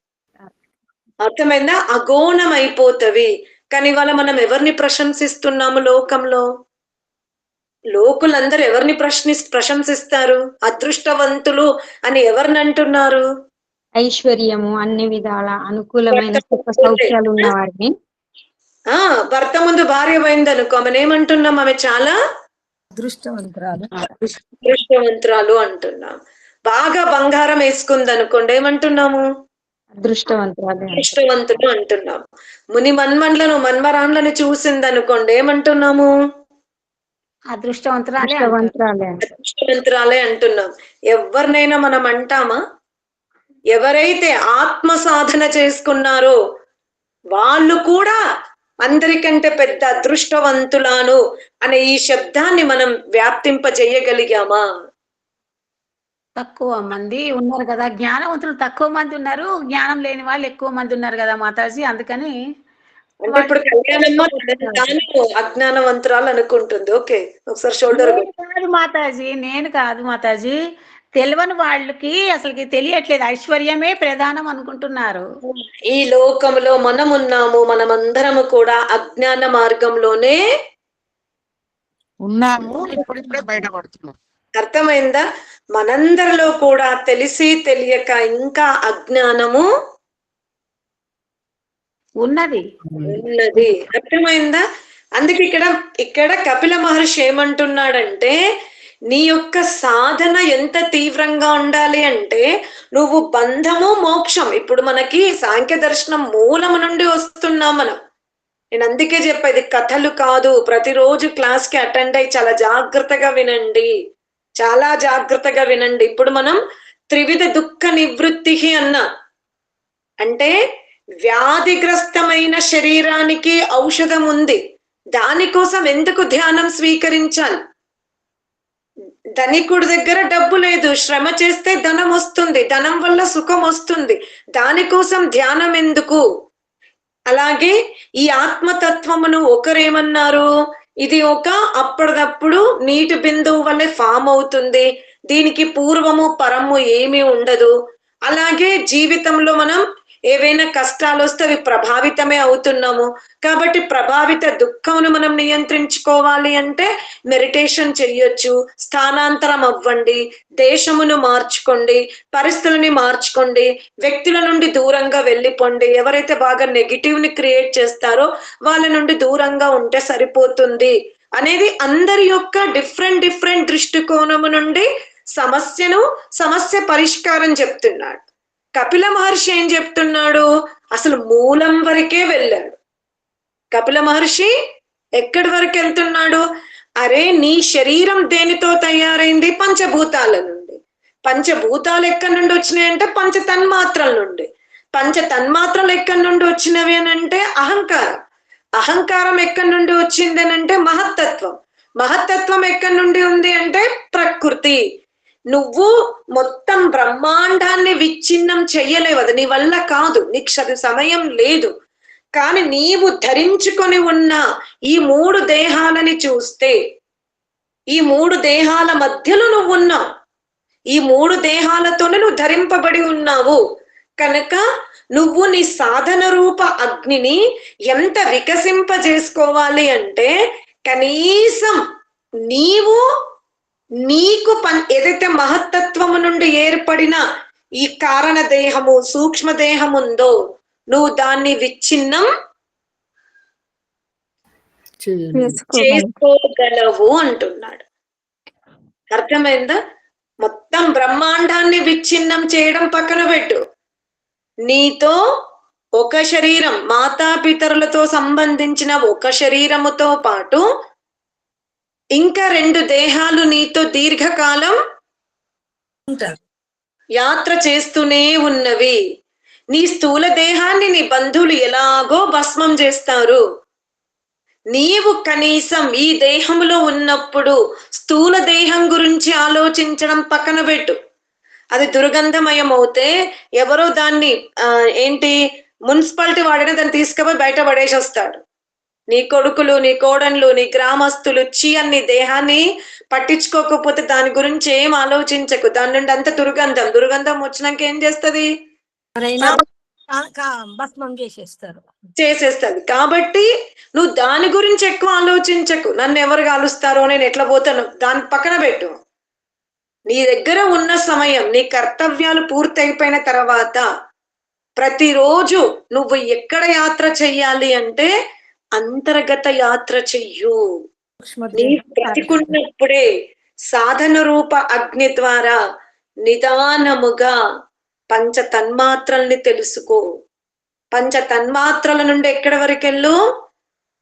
B: అర్థమైందా? అగౌణం అయిపోతవి. కానీ ఇవాళ మనం ఎవరిని ప్రశంసిస్తున్నాము లోకంలో? లోకులందరూ ఎవరిని ప్రశంసిస్తారు? అదృష్టవంతులు అని ఎవరిని అంటున్నారు?
F: ఐశ్వర్యము, అన్ని విధాల అనుకూలమైన సుఖ సౌఖ్యాలు ఉన్న వారిని.
B: భర్త ముందు భార్య పోయిందనుకో, ఆమె ఏమంటున్నాం? ఆమె చాలా అదృష్టవంతురాలు అంటున్నాం. బాగా బంగారం వేసుకుంది అనుకోండి, ఏమంటున్నాము? అదృష్టవంతులు అంటున్నాం. ముని మన్మన్లను మన్మరాన్లను చూసింది అనుకోండి, ఏమంటున్నాము? అదృష్టవంతురాలే అంటున్నాం. ఎవరినైనా మనం అంటామా? ఎవరైతే ఆత్మ సాధన చేసుకున్నారో వాళ్ళు కూడా అందరికంటే పెద్ద అదృష్టవంతులాను అనే ఈ శబ్దాన్ని మనం వ్యాప్తింపజేయగలిగామా?
C: తక్కువ మంది ఉన్నారు కదా, జ్ఞానవంతులు తక్కువ మంది ఉన్నారు, జ్ఞానం లేని వాళ్ళు ఎక్కువ మంది ఉన్నారు కదా మాతాజీ. అందుకని
B: అంటే ఇప్పుడు కళ్యాణమ్మ తాను అజ్ఞానవంతురాలు అనుకుంటుంది. ఓకే, ఒకసారి షోల్డర్.
C: కాదు మాతాజీ, నేను కాదు మాతాజీ, తెలియని వాళ్ళకి అసలుకి తెలియట్లేదు, ఐశ్వర్యమే ప్రధానం అనుకుంటున్నారు.
B: ఈ లోకంలో మనం ఉన్నాము, మనమందరము కూడా అజ్ఞాన మార్గంలోనే
G: ఉన్నాము, ఇప్పుడిప్పుడే బయటపడుతున్నాం.
B: అర్థమైందా? మనందరిలో కూడా తెలిసి తెలియక ఇంకా అజ్ఞానము ఉన్నది. అర్థమైందా? అందుకే ఇక్కడ కపిల మహర్షి ఏమంటున్నాడంటే, నీ యొక్క సాధన ఎంత తీవ్రంగా ఉండాలి అంటే, నువ్వు బంధము మోక్షం, ఇప్పుడు మనకి సాంఖ్య దర్శనం మూలము నుండి వస్తున్నాం మనం. నేను అందుకే చెప్పేది కథలు కాదు. ప్రతిరోజు క్లాస్ కి అటెండ్ అయ్యి చాలా జాగ్రత్తగా వినండి, చాలా జాగ్రత్తగా వినండి. ఇప్పుడు మనం త్రివిధ దుఃఖ నివృత్తి అన్నా, అంటే వ్యాధిగ్రస్తమైన శరీరానికి ఔషధం ఉంది, దానికోసం ఎందుకు ధ్యానం స్వీకరించాలి? ధనికుడి దగ్గర డబ్బు లేదు, శ్రమ చేస్తే ధనం వస్తుంది, ధనం వల్ల సుఖం వస్తుంది, దానికోసం ధ్యానం ఎందుకు? అలాగే ఈ ఆత్మతత్వమును ఒకరేమన్నారు, ఇది ఒక అప్పటిదప్పుడు నీటి బిందువు వల్లే ఫామ్ అవుతుంది. దీనికి పూర్వము పరము ఏమీ ఉండదు. అలాగే జీవితంలో మనం ఏవైనా కష్టాలు వస్తే అవి ప్రభావితమే అవుతున్నాము. కాబట్టి ప్రభావిత దుఃఖమును మనం నియంత్రించుకోవాలి అంటే మెడిటేషన్ చెయ్యొచ్చు, స్థానాంతరం అవ్వండి, దేశమును మార్చుకోండి, పరిస్థితులని మార్చుకోండి, వ్యక్తుల నుండి దూరంగా వెళ్ళిపోండి. ఎవరైతే బాగా నెగిటివ్ ని క్రియేట్ చేస్తారో వాళ్ళ నుండి దూరంగా ఉంటే సరిపోతుంది అనేది అందరి యొక్క డిఫరెంట్ దృష్టికోణము నుండి సమస్య పరిష్కారం చెప్తున్నాడు. కపిల మహర్షి ఏం చెప్తున్నాడు? అసలు మూలం వరకే వెళ్ళాడు. కపిల మహర్షి ఎక్కడి వరకు వెళ్తున్నాడు? అరే, నీ శరీరం దేనితో తయారైంది? పంచభూతాల నుండి. పంచభూతాలు ఎక్కడి నుండి వచ్చినాయంటే పంచ తన్మాత్రల నుండి. పంచ తన్మాత్రలు ఎక్కడి నుండి వచ్చినవి అని అంటే అహంకారం. అహంకారం ఎక్కడి నుండి వచ్చింది అని అంటే మహత్తత్వం. మహత్తత్వం ఎక్కడి నుండి ఉంది అంటే ప్రకృతి. నువ్వు మొత్తం బ్రహ్మాండాన్ని విచ్ఛిన్నం చెయ్యలేవు, అది నీ వల్ల కాదు, నీకు సమయం లేదు. కానీ నీవు ధరించుకొని ఉన్న ఈ 3 దేహాలని చూస్తే ఈ 3 దేహాల మధ్యలో నువ్వు ఉన్నావు. ఈ 3 దేహాలతోనే నువ్వు ధరింపబడి ఉన్నావు. కనుక నువ్వు నీ సాధన రూప అగ్నిని ఎంత వికసింపజేసుకోవాలి అంటే కనీసం నీకు ఏదైతే మహత్తత్వము నుండి ఏర్పడిన ఈ కారణ దేహము, సూక్ష్మ దేహం ఉందో నువ్వు దాన్ని విచ్ఛిన్నం చేసుకోగలవు అంటున్నాడు. అర్థమైందా? మొత్తం బ్రహ్మాండాన్ని విచ్ఛిన్నం చేయడం పక్కన పెట్టు. నీతో ఒక శరీరం, మాతాపితరులతో సంబంధించిన ఒక శరీరముతో పాటు ఇంకా 2 దేహాలు నీతో దీర్ఘకాలం యాత్ర చేస్తూనే ఉన్నవి. నీ స్థూల దేహాన్ని నీ బంధువులు ఎలాగో భస్మం చేస్తారు. నీవు కనీసం ఈ దేహంలో ఉన్నప్పుడు స్థూల దేహం గురించి ఆలోచించడం పక్కన పెట్టు. అది దుర్గంధమయం అవుతే ఎవరో దాన్ని మున్సిపాలిటీ వాడినా దాన్ని తీసుకుపోయి బయట పడేసి వస్తాడు. నీ కొడుకులు, నీ కోడన్లు, నీ గ్రామస్తులు నీ దేహాన్ని పట్టించుకోకపోతే దాని గురించి ఏం ఆలోచించకు. దాని నుండి అంత దుర్గంధం వచ్చినాక ఏం చేస్తుంది?
E: భస్మం
B: చేసేస్తుంది. కాబట్టి నువ్వు దాని గురించి ఎక్కువ ఆలోచించకు. నన్ను ఎవరు కాలుస్తారో, నేను ఎట్లా పోతాను, దాని పక్కన పెట్టు. నీ దగ్గర ఉన్న సమయం, నీ కర్తవ్యాలు పూర్తయిపోయిన తర్వాత ప్రతిరోజు నువ్వు ఎక్కడ యాత్ర చెయ్యాలి అంటే అంతర్గత యాత్ర చెయ్యు. నీ బ్రతికున్నప్పుడే సాధన రూప అగ్ని ద్వారా నిదానముగా పంచ తన్మాత్రల్ని తెలుసుకో. పంచ తన్మాత్రల నుండి ఎక్కడి వరకు వెళ్ళు?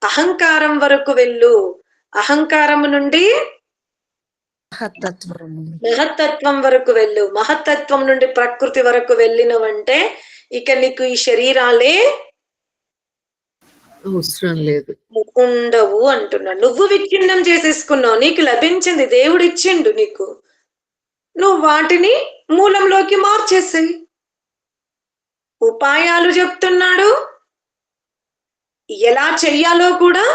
B: అహంకారం వరకు వెళ్ళు. అహంకారము నుండి మహత్తత్వం వరకు వెళ్ళు. మహత్తత్వం నుండి ప్రకృతి వరకు వెళ్ళినవంటే ఇక నీకు ఈ శరీరాలే
A: అవసరం లేదు,
B: ఉండవు అంటున్నా. నువ్వు విచ్ఛిన్నం చేసేసుకున్నావు. నీకు లభించింది, దేవుడు ఇచ్చిండు నీకు. నువ్వు వాటిని మూలంలోకి మార్చేసాయి. ఉపాయాలు చెప్తున్నాడు, ఎలా చెయ్యాలో కూడా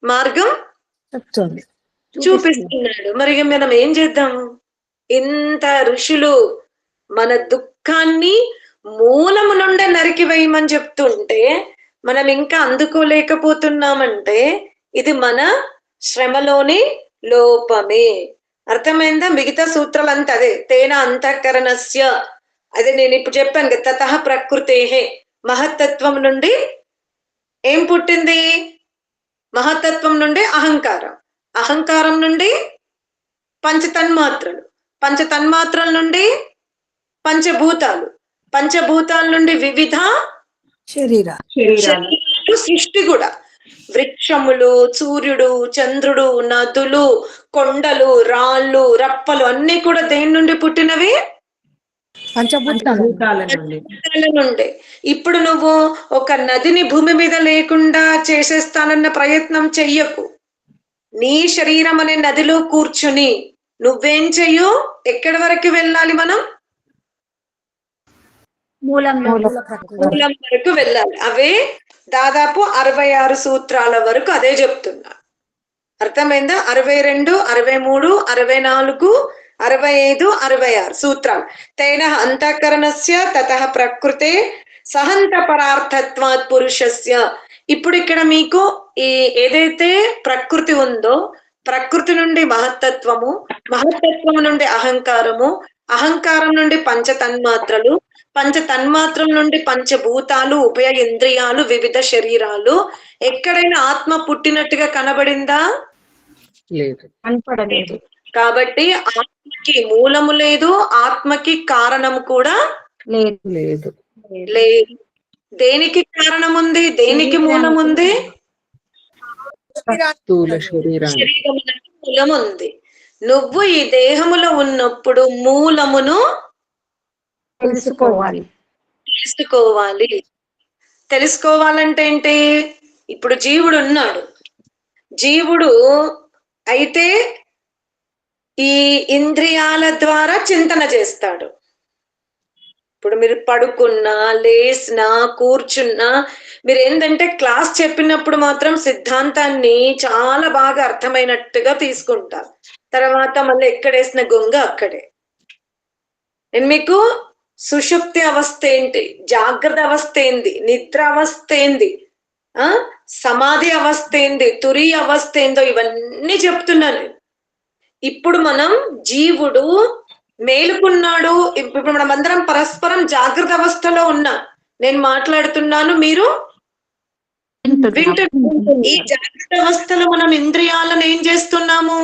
B: మార్గం చూపిస్తున్నాడు. మరి మనం ఏం చేద్దాము? ఇంత ఋషులు మన దుఃఖాన్ని మూలము నుండే నరికి వేయమని చెప్తుంటే మనం ఇంకా అందుకోలేకపోతున్నామంటే ఇది మన శ్రమలోని లోపమే. అర్థమైందా? మిగతా సూత్రాలంతా అదే. తేన అంతఃకరణస్య, అదే నేను ఇప్పుడు చెప్పాను కదా, తతః ప్రకృతేహే. మహత్తత్వం నుండి ఏం పుట్టింది? మహత్తత్వం నుండి అహంకారం, అహంకారం నుండి పంచతన్మాత్రలు, పంచతన్మాత్రల నుండి పంచభూతాలు, పంచభూతాల నుండి వివిధ శరీరాలు, సృష్టి కూడా. వృక్షములు, సూర్యుడు, చంద్రుడు, నదులు, కొండలు, రాళ్ళు, రప్పలు అన్ని కూడా దేని నుండి పుట్టినవి? పంచభూతాల నుండి. ఇప్పుడు నువ్వు ఒక నదిని భూమి మీద లేకుండా చేసేస్తానన్న ప్రయత్నం చెయ్యకు. నీ శరీరం అనే నదిలో కూర్చుని నువ్వేం చెయ్యు? ఎక్కడి వరకు వెళ్ళాలి మనం? మూలం వరకు వెళ్ళాలి. అవే దాదాపు 66 సూత్రాల వరకు అదే చెప్తున్నా. అర్థమైందా? 62, 63, 64, 65, 66 సూత్రాలు. తేన అంతఃకరణస్య తతః ప్రకృతే సహంత పరార్థత్వాత్ పురుషస్య. ఇప్పుడు ఇక్కడ మీకు ఈ ఏదైతే ప్రకృతి ఉందో, ప్రకృతి నుండి మహత్తత్వము, మహత్తత్వము నుండి అహంకారము, అహంకారం నుండి పంచ తన్మాత్రలు, పంచ తన్మాత్రల నుండి పంచభూతాలు, ఉభయ ఇంద్రియాలు, వివిధ శరీరాలు. ఎక్కడైనా ఆత్మ పుట్టినట్టుగా కనబడిందా?
A: లేదు.
F: కనపడలేదు.
B: కాబట్టి ఆత్మకి మూలము లేదు, ఆత్మకి కారణము కూడా
F: లేదు.
A: లేదు.
B: లేదు. దేనికి కారణం ఉంది? దేనికి మూలం ఉంది?
A: స్థూల శరీరాన్ని.
B: శరీరమునకు మూలం ఉంది. నువ్వు ఈ దేహములో ఉన్నప్పుడు మూలమును
F: తెలుసుకోవాలి.
B: తెలుసుకోవాలి. తెలుసుకోవాలంటే ఏంటి? ఇప్పుడు జీవుడు ఉన్నాడు. జీవుడు అయితే ఈ ఇంద్రియాల ద్వారా చింతన చేస్తాడు. ఇప్పుడు మీరు పడుకున్నా, లేసినా, కూర్చున్నా, మీరు ఏంటంటే క్లాస్ చెప్పినప్పుడు మాత్రం సిద్ధాంతాన్ని చాలా బాగా అర్థమైనట్టుగా తీసుకుంటారు. తర్వాత మళ్ళీ ఎక్కడేసిన గొంగ అక్కడే. నేను మీకు సుషుప్తి అవస్థ ఏంటి, జాగ్రత్త అవస్థ ఏంది, నిద్ర అవస్థ ఏంది, సమాధి అవస్థ ఏంది, తురి అవస్థ ఏందో ఇవన్నీ చెప్తున్నాను. ఇప్పుడు మనం జీవుడు మేలుకున్నాడు. ఇప్పుడు మనం అందరం పరస్పరం జాగ్రత్త అవస్థలో ఉన్నా. నేను మాట్లాడుతున్నాను, మీరు వింటున్నారు. ఈ జాగ్రత్త అవస్థలో మనం ఇంద్రియాలను ఏం చేస్తున్నాము?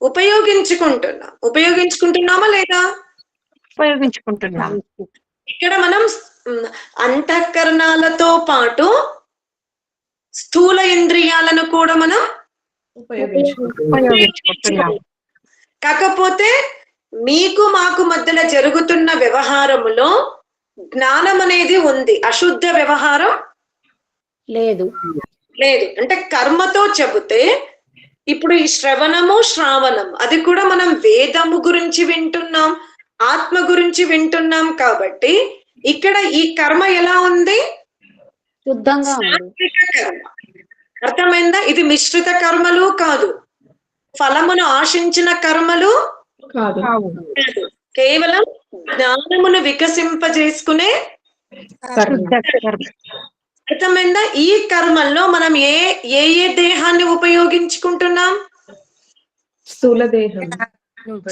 B: ఉపయోగించుకుంటున్నామా లేదా?
F: ఉపయోగించుకుంటున్నాం.
B: ఇక్కడ మనం అంతఃకరణాలతో పాటు స్థూల ఇంద్రియాలను కూడా మనం
F: ఉపయోగించుకుంటున్నాం.
B: కాకపోతే మీకు మాకు మధ్యలో జరుగుతున్న వ్యవహారములో జ్ఞానం అనేది ఉంది, అశుద్ధ వ్యవహారం
C: లేదు.
B: లేదు. అంటే కర్మతో చెబితే ఇప్పుడు ఈ శ్రవణము, శ్రావణం అది కూడా మనం వేదము గురించి వింటున్నాం, ఆత్మ గురించి వింటున్నాం. కాబట్టి ఇక్కడ ఈ కర్మ ఎలా ఉంది?
C: శుద్ధంగా ఉంది.
B: సాత్విక కర్మ. అర్థమైందా? ఇది మిశ్రిత కర్మలు కాదు, ఫలమును ఆశించిన కర్మలు
D: కాదు.
B: కాదు. కేవలం జ్ఞానమును వికసింపజేసుకునే అర్థమైందా? ఈ కర్మల్లో మనం ఏ ఏ దేహాన్ని ఉపయోగించుకుంటున్నాం?
D: స్థూల దేహం.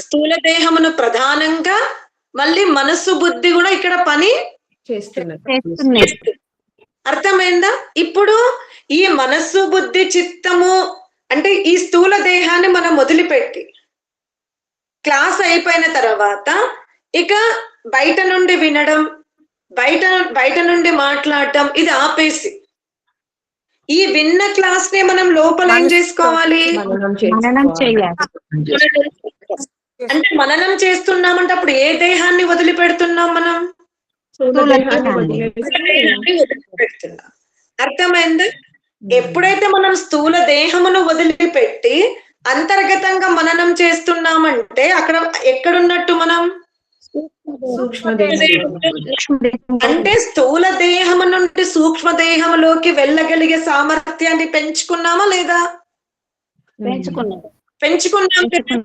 B: స్థూల దేహమును ప్రధానంగా, మళ్ళీ మనస్సు బుద్ధి కూడా ఇక్కడ పని
D: చేస్తున్నారు.
B: అర్థమైందా? ఇప్పుడు ఈ మనస్సు బుద్ధి చిత్తము అంటే ఈ స్థూల దేహాన్ని మనం వదిలిపెట్టి క్లాస్ అయిపోయిన తర్వాత ఇక బయట నుండి వినడం, బయట నుండి మాట్లాడటం ఇది ఆపేసి ఈ విన్న క్లాస్ ని మనం లోపల ఏం చేసుకోవాలి?
F: మననం చేయాలి.
B: అంటే మననం చేస్తున్నామంటే అప్పుడు ఏ దేహాన్ని వదిలిపెడుతున్నాం మనం? వదిలిపెడుతున్నాం. అర్థమైందా? ఎప్పుడైతే మనం స్థూల దేహమును వదిలిపెట్టి అంతర్గతంగా మననం చేస్తున్నామంటే అక్కడ ఎక్కడున్నట్టు మనం? అంటే స్థూల దేహము నుండి సూక్ష్మ దేహంలోకి వెళ్ళగలిగే సామర్థ్యాన్ని పెంచుకున్నామా లేదా? పెంచుకున్నాం.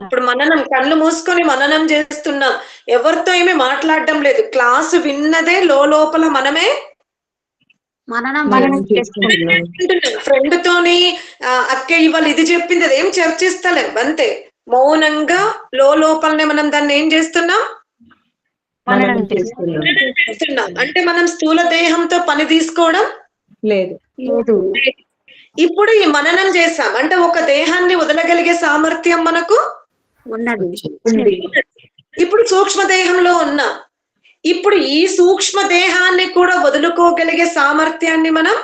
B: ఇప్పుడు మననం కళ్ళు మూసుకొని మననం చేస్తున్నాం, ఎవరితో ఏమీ మాట్లాడడం లేదు, క్లాసు విన్నదే లోపల మనమే ఫ్రెండ్ తోని అక్క ఇవాళ ఇది చెప్పింది అదేం చర్చిస్తలేం, అంతే మౌనంగా లోపలనే మనం దాన్ని ఏం చేస్తున్నాం? అంటే మనం స్థూల దేహంతో పని తీసుకోవడం
D: లేదు.
B: ఇప్పుడు ఈ మననం చేసాం అంటే ఒక దేహాన్ని వదలగలిగే సామర్థ్యం మనకు
C: ఉన్నది.
B: ఇప్పుడు సూక్ష్మ దేహంలో ఉన్నాం. ఇప్పుడు ఈ సూక్ష్మ దేహాన్ని కూడా వదులుకోగలిగే సామర్థ్యాన్ని మనం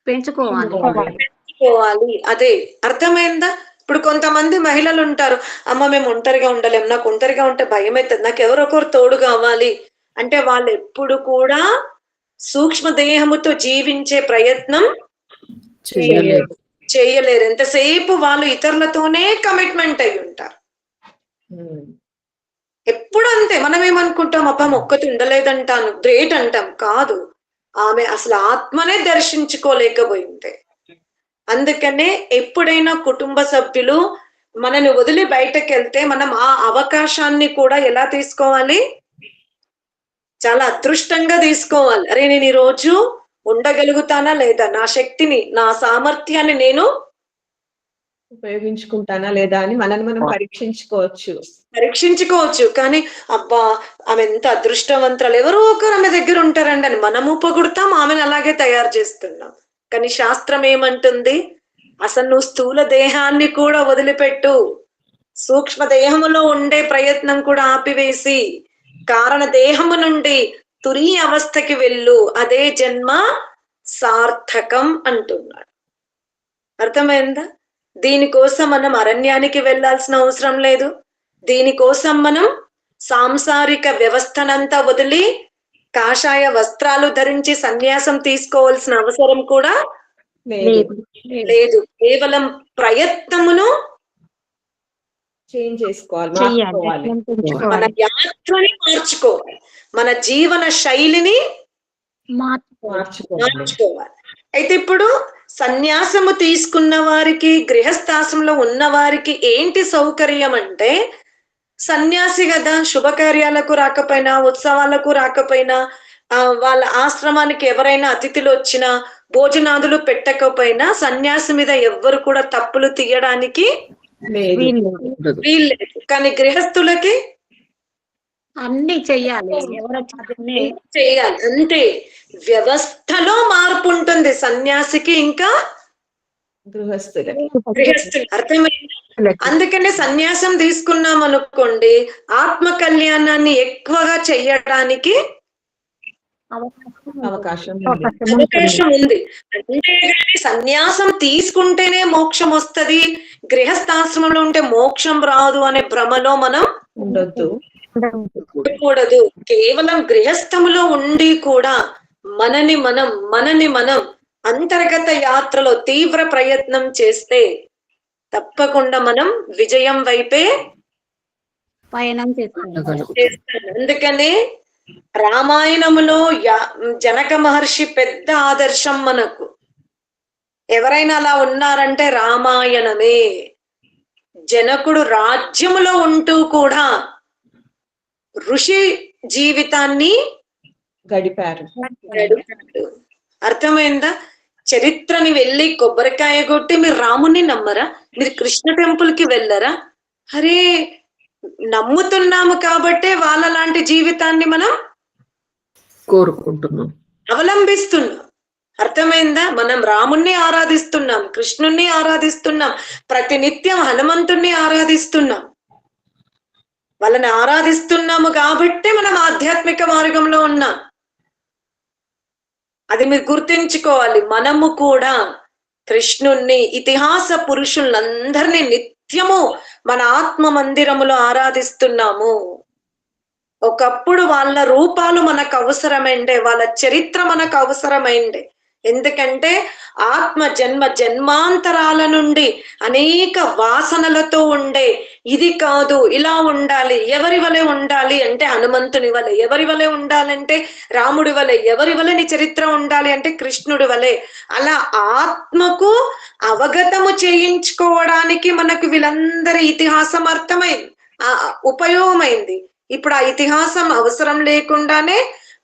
B: పెంచుకోవాలి. అదే అర్థమైందా? ఇప్పుడు కొంతమంది మహిళలు ఉంటారు, అమ్మ మేము ఒంటరిగా ఉండలేం, నాకు ఒంటరిగా ఉంటే భయం అవుతుంది, నాకు ఎవరొకరు తోడు కావాలి అంటే వాళ్ళు ఎప్పుడు కూడా సూక్ష్మ దేహముతో జీవించే ప్రయత్నం చేయలేరు. ఎంతసేపు వాళ్ళు ఇతరులతోనే కమిట్మెంట్ అయి ఉంటారు. ఎప్పుడు అంతే. మనం ఏమనుకుంటాం, అబ్బా ఒక్కటి ఉండలేదంటాను, గ్రేట్ అంటాం. కాదు, ఆమె అసలు ఆత్మనే దర్శించుకోలేకపోయింది. అందుకనే ఎప్పుడైనా కుటుంబ సభ్యులు మనని వదిలి బయటకు వెళ్తే మనం ఆ అవకాశాన్ని కూడా ఎలా తీసుకోవాలి? చాలా అదృష్టంగా తీసుకోవాలి. అరే నేను ఈ రోజు ఉండగలుగుతానా లేదా, నా శక్తిని నా సామర్థ్యాన్ని నేను
D: ఉపయోగించుకుంటానా లేదా అని మనల్ని మనం
B: పరీక్షించుకోవచ్చు. కానీ అబ్బా ఆమె ఎంత అదృష్టవంతురాలు, ఎవరో ఒకరు ఆమె దగ్గర ఉంటారండి అని మనము పొగుడుతాం, ఆమెను అలాగే తయారు చేస్తున్నాం. కానీ శాస్త్రం ఏమంటుంది? అసలు నువ్వు స్థూల దేహాన్ని కూడా వదిలిపెట్టు, సూక్ష్మ దేహములో ఉండే ప్రయత్నం కూడా ఆపివేసి కారణ దేహము నుండి తురీయ అవస్థకి వెళ్ళు, అదే జన్మ సార్థకం అంటున్నాడు. అర్థమైందా? దీనికోసం మనం అరణ్యానికి వెళ్ళాల్సిన అవసరం లేదు. దీనికోసం మనం సాంసారిక వ్యవస్థనంతా వదిలి కాషాయ వస్త్రాలు ధరించి సన్యాసం తీసుకోవాల్సిన అవసరం కూడా లేదు. కేవలం ప్రయత్నమును
D: చేంజ్ చేసుకోవాలి,
B: మన యాత్రని మార్చుకోవాలి, మన జీవన శైలిని మార్చుకోవాలి. అయితే ఇప్పుడు సన్యాసము తీసుకున్న వారికి, గృహస్థాశ్రమంలో ఉన్న వారికి ఏంటి సౌకర్యం అంటే, సన్యాసి కదా, శుభకార్యాలకు రాకపోయినా ఉత్సవాలకు రాకపోయినా వాళ్ళ ఆశ్రమానికి ఎవరైనా అతిథులు వచ్చినా భోజనాదులు పెట్టకపోయినా సన్యాసి మీద ఎవ్వరు కూడా తప్పులు తీయడానికి వీల్లేదు. కానీ గృహస్థులకి
C: అన్ని చెయ్యాలి,
B: చెయ్యాలి. అంతే, వ్యవస్థలో మార్పు ఉంటుంది సన్యాసికి ఇంకా
D: గృహస్థులు.
B: అర్థమైంది? అందుకనే సన్యాసం తీసుకున్నాం అనుకోండి, ఆత్మ కళ్యాణాన్ని ఎక్కువగా చెయ్యడానికి
D: అవకాశం
B: ఉంది. అంతేగాని సన్యాసం తీసుకుంటేనే మోక్షం వస్తది, గృహస్థాశ్రమంలో ఉంటే మోక్షం రాదు అనే భ్రమలో మనం ఉండకూడదు. కేవలం గృహస్థములో ఉండి కూడా మనని మనం అంతర్గత యాత్రలో తీవ్ర ప్రయత్నం చేస్తే తప్పకుండా మనం విజయం వైపే
C: పయనం చేస్తాం.
B: అందుకనే రామాయణములో జనక మహర్షి పెద్ద ఆదర్శం మనకు. ఎవరైనా అలా ఉన్నారంటే రామాయణమే. జనకుడు రాజ్యములో ఉంటూ కూడా ఋషి జీవితాన్ని గడిపాడు. అర్థమైందా? చరిత్రని వెళ్ళి కొబ్బరికాయ కొట్టి మీరు రాముని నమ్మరా, మీరు కృష్ణ టెంపుల్ కి వెళ్ళరా? అరే నమ్ముతున్నాము కాబట్టే వాళ్ళ లాంటి జీవితాన్ని మనం
A: కోరుకుంటున్నాం,
B: అవలంబిస్తున్నాం. అర్థమైందా? మనం రాముణ్ణి ఆరాధిస్తున్నాం, కృష్ణుణ్ణి ఆరాధిస్తున్నాం, ప్రతినిత్యం హనుమంతుణ్ణి ఆరాధిస్తున్నాం. వాళ్ళని ఆరాధిస్తున్నాము కాబట్టి మనం ఆధ్యాత్మిక మార్గంలో ఉన్నాం. అది మీరు గుర్తించుకోవాలి. మనము కూడా కృష్ణుణ్ణి, ఇతిహాస పురుషులందరినీ నిత్యము మన ఆత్మ మందిరములో ఆరాధిస్తున్నాము. ఒకప్పుడు వాళ్ళ రూపాలు మనకు అవసరమైండే, వాళ్ళ చరిత్ర మనకు అవసరమైండే. ఎందుకంటే ఆత్మ జన్మాంతరాల నుండి అనేక వాసనలతో ఉండే, ఇది కాదు ఇలా ఉండాలి, ఎవరి వలె ఉండాలి అంటే హనుమంతుని వలె, ఎవరి వలె ఉండాలంటే రాముడి వలె, ఎవరి వలె నీ చరిత్ర ఉండాలి అంటే కృష్ణుడి వలె. అలా ఆత్మకు అవగతము చేయించుకోవడానికి మనకు వీళ్ళందరి ఇతిహాసం అర్థమైంది, ఉపయోగమైంది. ఇప్పుడు ఆ ఇతిహాసం అవసరం లేకుండానే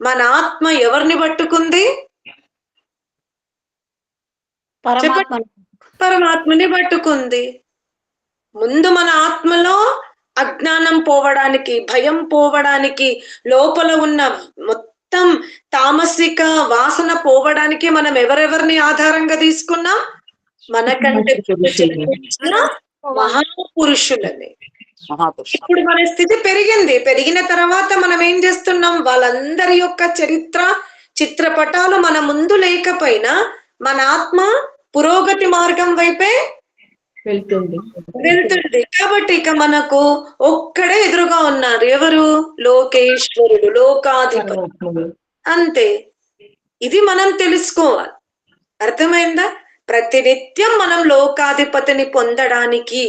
B: మన ఆత్మ ఎవరిని పట్టుకుంది? పరమాత్మని పట్టుకుంది. ముందు మన ఆత్మలో అజ్ఞానం పోవడానికి, భయం పోవడానికి, లోపల ఉన్న మొత్తం తామసిక వాసన పోవడానికి మనం ఎవరెవరిని ఆధారంగా తీసుకున్నాం? మనకంటే మహాపురుషులని. ఇప్పుడు మన స్థితి పెరిగిన తర్వాత మనం ఏం చేస్తున్నాం? వాళ్ళందరి యొక్క చిత్రపటాలు మన ముందు లేకపోయినా మన ఆత్మ పురోగతి మార్గం వైపే వెళ్తుంది. కాబట్టి ఇక మనకు ఒక్కడే ఎదురుగా ఉన్నారు. ఎవరు? లోకేశ్వరుడు, లోకాధిపతి. అంతే. ఇది మనం తెలుసుకోవాలి. అర్థమైందా? ప్రతినిత్యం మనం లోకాధిపతిని పొందడానికి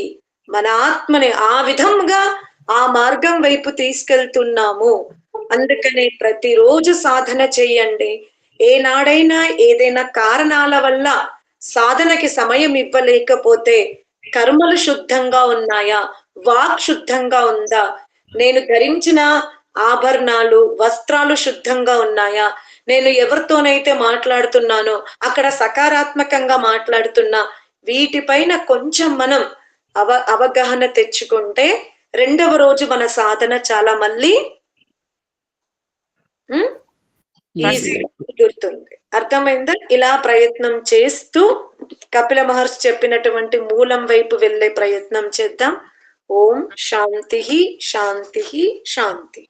B: మన ఆత్మని ఆ విధంగా ఆ మార్గం వైపు తీసుకెళ్తున్నాము. అందుకనే ప్రతిరోజు సాధన చెయ్యండి. ఏనాడైనా ఏదైనా కారణాల వల్ల సాధనకి సమయం ఇవ్వలేకపోతే కర్మలు శుద్ధంగా ఉన్నాయా, వాక్ శుద్ధంగా ఉందా, నేను ధరించిన ఆభరణాలు వస్త్రాలు శుద్ధంగా ఉన్నాయా, నేను ఎవరితోనైతే మాట్లాడుతున్నానో అక్కడ సకారాత్మకంగా మాట్లాడుతున్నా, వీటిపైన కొంచెం మనం అవగాహన తెచ్చుకుంటే రెండవ రోజు మన సాధన చాలా మళ్ళీ ఈజీగా కుదురుతుంది. అర్థమైందా? ఇలా ప్రయత్నం చేస్తూ కపిల మహర్షి చెప్పినటువంటి మూలం వైపు వెళ్ళే ప్రయత్నం చేద్దాం. ఓం శాంతి శాంతి శాంతి.